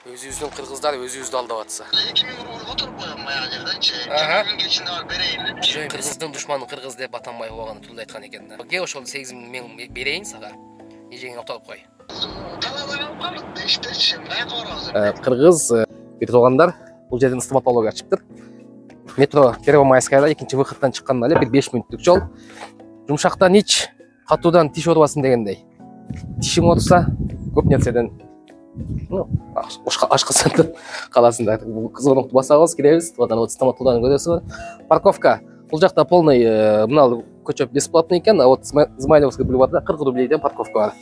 Өзүбүздүн кыргыздар өзүбүздү алдап атса. 2000 рубль которуп коем баягы жерденчи. 2000 кечинде бар берейин депчи. Кыргыздын душманы кыргыз деп Атамбаев убагында тулда айткан экен да. Кел ошол 8 000 мен берейин сага. Эжеңе оторуп кой. Талаада калып калдык иштечи. Каяка барабыз? Кыргыз бир туугандар бул жерден стоматолог ачыптыр. Метро Первомайскайда экинчи выходтан чыкканда эле бир 5 мүнөттүк жол. Жумшактан ич, катуудан тиш оорубасын дегендей. Тишиң оорса көп нерседен ашкысың каласың да. Кызгонукту басабыз, киребиз. Туугадан стоматологдун көрөсү бар. Парковка. Бул жакта полный мына көчө бесплатный экен, а вот Измайловский бульварда 40 рублейден парковка бар.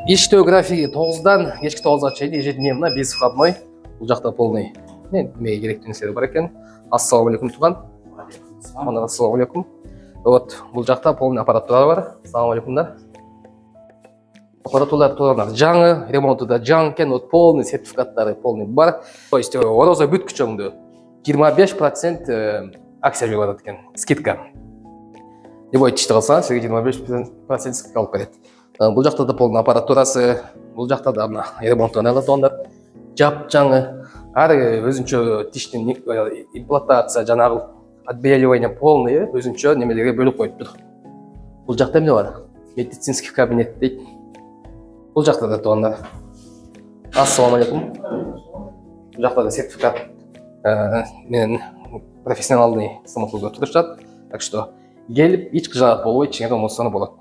Иштөө графиги 9-дан кечки 9-га чейин ежедневно без входной. Бул жакта полный. Эмеге керектүү нерселер бар экен. Ассалам алейкум тууган. Мана ассалам алейкум. Вот бул жакта полный аппаратура бар. Ассалам алейкумдар. Аппаратуралар туугандар жаңы, ремонту да жаңы экен, вот полный сертификаттары полный бар. То есть орозо бүткүчөңдү 25% акция жолотот экен, скидка. Любой тишти калсаң, сизге 25% скидка алып берет. Бул жакта да полный аппаратурасы, бул жакта да мына ремонттон алат туугандар. Жап жаңы, ар өзүнчө тиштин имплантация жанагы отбеливание полный өзүнчө немелерге бөлүп коюптур. Бул жакта эмне бар? Медицинский кабинет дейт. Бул жакта да туугандар. Ассалам алейкум. Бул жакта да сертификат менен профессиональный стоматолог турушат. Так что келип эч кыжаат болбой, ичиңерде омосоно болот.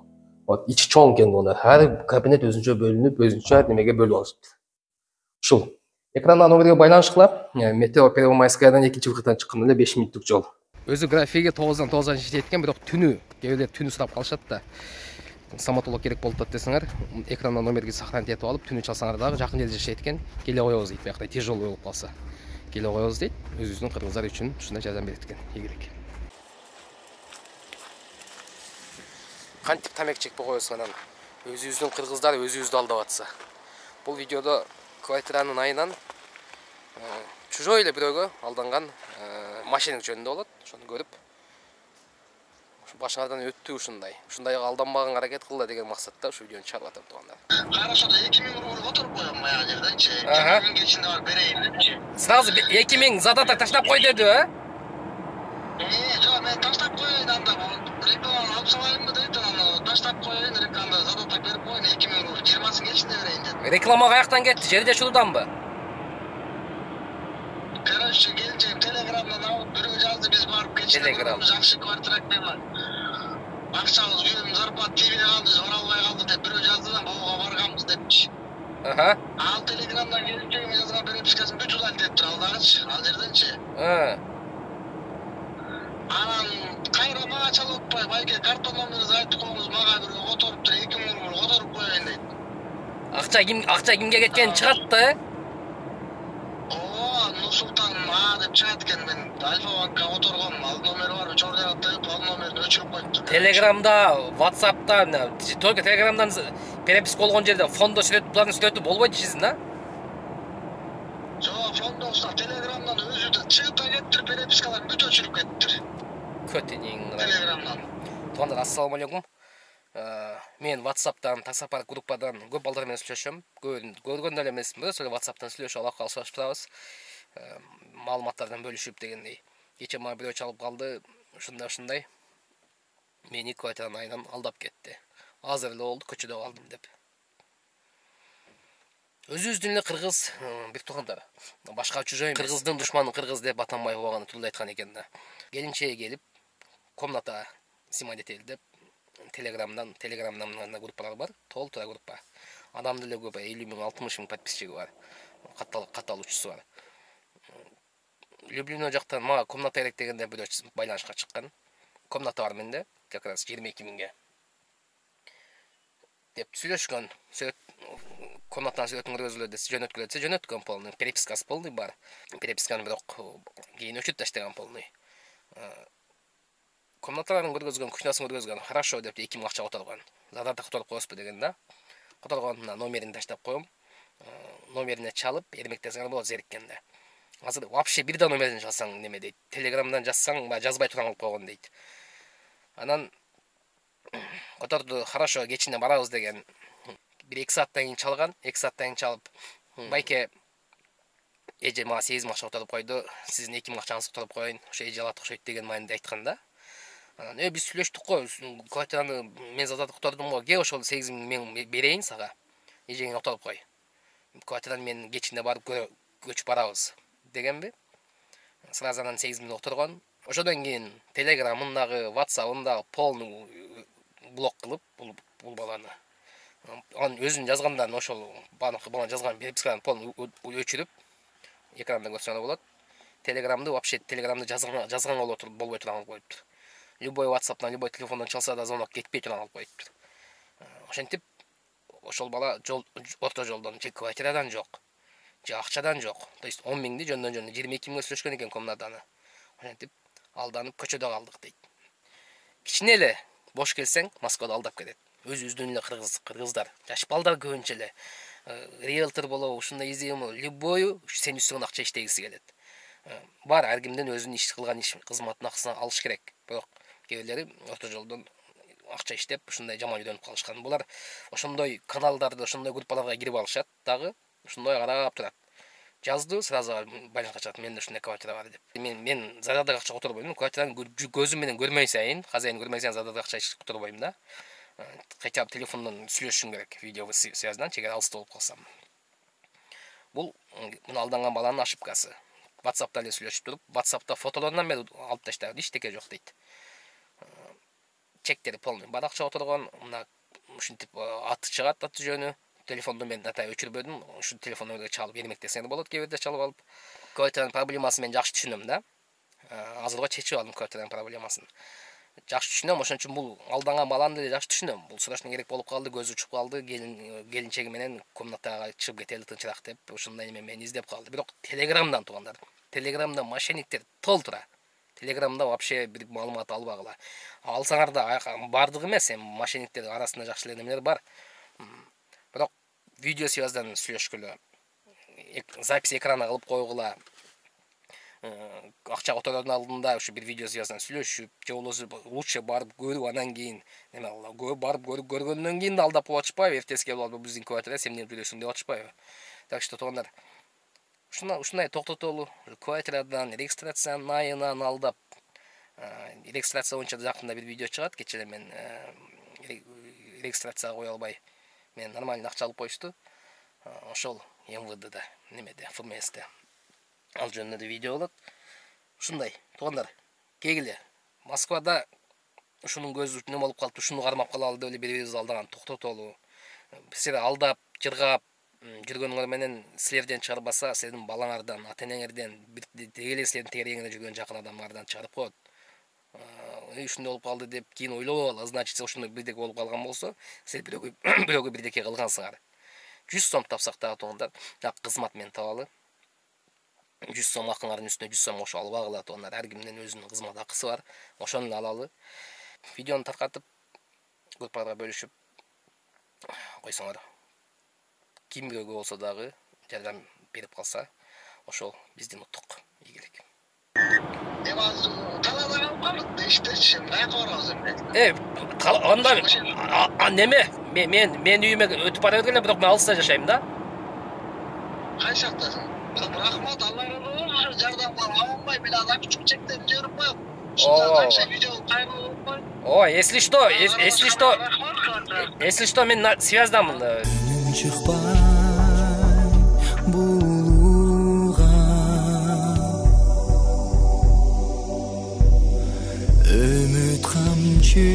Вот ичи чоң экен туугандар. Ар кабинет өзүнчө бөлүнүп, өзүнчө немеге бөлүп алышыптыр. Ушул экрандан номерге байланышкыла. Метро Первомайскайдан экинчи выходтан чыкканда 5 мүнөттүк жол. Өзү графиги 9-дан 9-га иштейт экен, бирок түнү, кээбилер түнү сурап калышат да. Стоматолог керек болуп атат десеңер, экрандан номерге сохранить этип алып, түнү чалсаңар дагы жакын жерде жашайт экен, келе коебуз дейт. Биякта тяжелый болуп калса, келе коебуз дейт. Өзүбүздүн кыргыздар үчүн ушундай жардам берет экен. Ийгилик. Кантип тамек чекпей коебуз анан өзүбүздүн кыргыздар өзүбүздү алдап атса. Бул видеодо квартиранын айынан чужой эле бирөөгө алданган мошенник жөнүндө болот. Ошону көрүп башыңардан өттү ушундай. Ушундайга алданбаганга аракет кылла деген максатта ушу видеону чыгарып атам туугандар. Хорошо, 2000 рубль которуп коем баягы жерденчи. 2000 кечинде бар берейин депчи. Сразу 2000 задаток таштап кой деди, Жок, мен таштап коеюн анда. Рекламаны алып салайынбы дейт, аны таштап коеюн, рекламада задаток берип коеюн, 2000 рубль 20 кечинде берейин деди. Реклама каяктан кетти? Жерде чулуданбы? Короче, келинчегим телеграмдан алып, бирөө жазды, биз барып кечинде жакшы квартира экен. Акчабыз күнүм зарплат тийбей калды, бара албай калды деп бирөө жазды да, буга барганбыз депчи. Ал телеграмдан келинчегиме жазган перепискасын бүт удалить ал дагычы, ал жерденчи. Анан кайра мага чалып атпай, байке картон номеринизди айтып коюңуз, мага бирөө которуптур, 2000 рубль которуп коеюн дейт. Акча кимге кеткени чыгат да? Нурсултан деп чыгат экен, мен Альфа банкка которгом, ал номери бар, чордоя атып, ал номерди өчүрүп коюптур. Телеграмда, WhatsApp'та, только Телеграмдан переписка болгон жерде фондо сүрөтү, сүрөтү болбойт дейсиң да? Жок, фондо Телеграмдан өзү да чыгып кеттир, перепискалар бүт өчүрүп кеттир. Көтүнүң. Телеграмдан. Туугандар, ассалам алейкум. Мен WhatsApp'тан, таксопарк группадан көп балдар менен сүйлөшөм. Көргөн эле эмесмин, бирок WhatsApp'тан сүйлөшүп алып калышып турабыз. Маалыматтардан бөлүшүп дегендей. Кече мага бирөө чалып калды, ушундай. Мени квартиранын айынан алдап кетти. Азыр эле болду, көчөдө калдым деп. Өзүбүздүн эле кыргыз бир туугандар. Башка чужой кыргыздын душманы кыргыз деп Атамбаев убагында тулда айткан экен да. Келинчеге келип, комната снимать этели деп Телеграмдан группалар бар, толтура группа. Адамды эле көп, 50 000, 60 000 подписчиги бар. Катталуучусу бар. Люблино жактан мага комната керек дегенде бирөө байланышка чыккан. Комната бар менде, как раз 22 000ге. Деп сүйлөшкөн. Комнатанын сүрөтүн көргөзүлө десе, жөнөткүлө десе, жөнөткөн полный. Перепискасы полный бар. Переписканы бирок кийин өчүрүп таштаган полный. Комнаталарын көргөзгөн, кухнясын көргөзгөн. Хорошо деп 2 000 акча которгон. Задаток которуп коесузбу дегенде, которгон номерин таштап коем. Номерине чалып, эрмектесеңер болот зериккенде. Азыр вообще бир да номерден чалсаң неме дейт. Телеграмдан жазсаң, жазбай турган кылып койгон дейт. Анан которду, хорошо, кечинде барабыз деген. 1-2 сааттан кийин чалган, 2 сааттан кийин чалып, Байке эже мага 8 миң акча отуруп койду. Сиздин 2 миң акчаңызды отуруп коюн. Ошо эже алат окшойт деген майында айтканда. Анан биз сүйлөштүк го. Квартираны мен задат котордум го. Ке ошол 8 миң берейин сага. Эжеңи отуруп кой. Квартираны мен кечинде барып көчүп барабыз дегенби. Сразу анан 8 миң отурган. Ошодон кийин Телеграмындагы, WhatsApp'ындагы полный блок кылып бул баланы. Анын өзүн жазгандан ошол бала жазган переписканы полный өчүрүп экранда көрсөңөр болот. Телеграмды вообще Телеграмды жазганга болбой турган кылып коюптур. Любой WhatsApp'тан, любой телефондон чалса да звонок кетпей турган кылып коюптур. Ошентип ошол бала орто жолдон же квартирадан жок, же акчадан жок. То есть 10 миңди жөндөн 22 миңге сүйлөшкөн экен комнатаны. Ошентип алданып көчөдө калдык дейт. Кичине эле бош келсең Москвада алдап кетет. Өзүбүздүн эле кыргыздар, жаш балдар көбүнчө эле риэлтор болобу, ушундай издейм, любой сен үстүңөн акча иштегиси келет. Бар, ар кимдин өзүнүн иш кылган иш кызматтын акысын алыш керек. Бирок кээ бирлери орто жолдон акча иштеп, ушундай жаман үйрөнүп калышкан. Булар ошондой каналдарды, ошондой группаларга кирип алышат, дагы ошондой карап турат. Жазды, сразу байланышка чыгат, менде ушундай квартира бар деп. Мен зарядага акча которбойм, квартираны көзүм менен көрмөй сайын, хозяин көрмөй сайын зарядага акча которбойм да. Хотя бы телефондон сүйлөшүшүм керек, видео связьдан, чегер алыста болуп калсам. Бул муну алданган баланын ошибкасы. WhatsApp'та эле сүйлөшүп туруп, WhatsApp'та фотолорунан бери алып таштаган, эчтеке жок дейт. Чектери полный бар акча отурган, мына ушинтип аты чыгат, аты жөнү. Телефонду мен дата өчүрбөдүм, ушу телефон номерге чалып бермек десең болот, кээ бирде чалып алып. Квартиранын проблемасын мен жакшы түшүнөм да. Азырга чечип алдым квартиранын проблемасын. Жакшы түшүнөм, ошон үчүн бул алданган баланы деле жакшы түшүнөм. Бул срочно керек болуп калды, көзү учуп калды, келинчеги менен комнатага чыгып кетели тынчыраак деп, ушундай мени издеп калды. Бирок Телеграмдан тугандар. Телеграмда мошенниктер толтура. Телеграмда вообще бир маалымат албагыла. Алсаңар да бардык эмес, мошенниктер арасында жакшы эле немелер бар. Бирок видео связьдан сүйлөшкөлө, запись экрана кылып койгула, акча котордун алдында ушу бир видео связьдан сүйлөшүп, же болбосо лучше барып көрүп, анан кийин неме кылып, барып көргөндөн кийин да алдап коюп атышпайбы, эртеси келип алып биздин квартира сен эмне жүрөсүң деп атышпайбы. Так что туугандар, ушундай токтотолу, квартирадан, регистрациянын айынан алдап, регистрация боюнча жакында бир видео чыгат, кечээ эле мен регистрацияга кое албай мен нормально акча алып коюшту. Ошол МВДда, немеде, ФМСте. Ал жөнүндө да видео болот. Ушундай, туугандар, кегиле Москвада ушунун көзү неме болуп калды, ушуну кармап калалы деп эле бири-бирибиз алдаган токтотолу. Силер алдап, жыргап жүргөнүңөр менен силерден чыгарбаса, силердин балаңардан, ата-энеңерден, деги силердин тегерегиңде жүргөн жакын адамдардан чыгарып коет. Ушундай болуп калды деп кийин ойлоп ал, значит, ушундай бирдеке болуп калган болсо, силер бирөөгө бирдеке кылгансыңар. 100 сом тапсак дагы туугандар, кызмат менен табалы. 100 сом акыңардын үстүнө 100 сом ошо албагыла туугандар. Ар кимдин өзүнүн кызмат акысы бар. Ошону алалы. Видеону таркатып, группаларга бөлүшүп койсоңор. Ким бирөөгө болсо дагы жардам берип калса, ошол биздин уттук ийгилик. Анда неме? Мен үйүмө өтүп бара бергенде, бирок мен алыста жашайм да. Кайсы жактасың? Рахмат, Алла разы болсун. Жардамга алынбай, мен ана күчүк чектен жүрүп коем. О, если что, мен связдамын. Үміт қамшы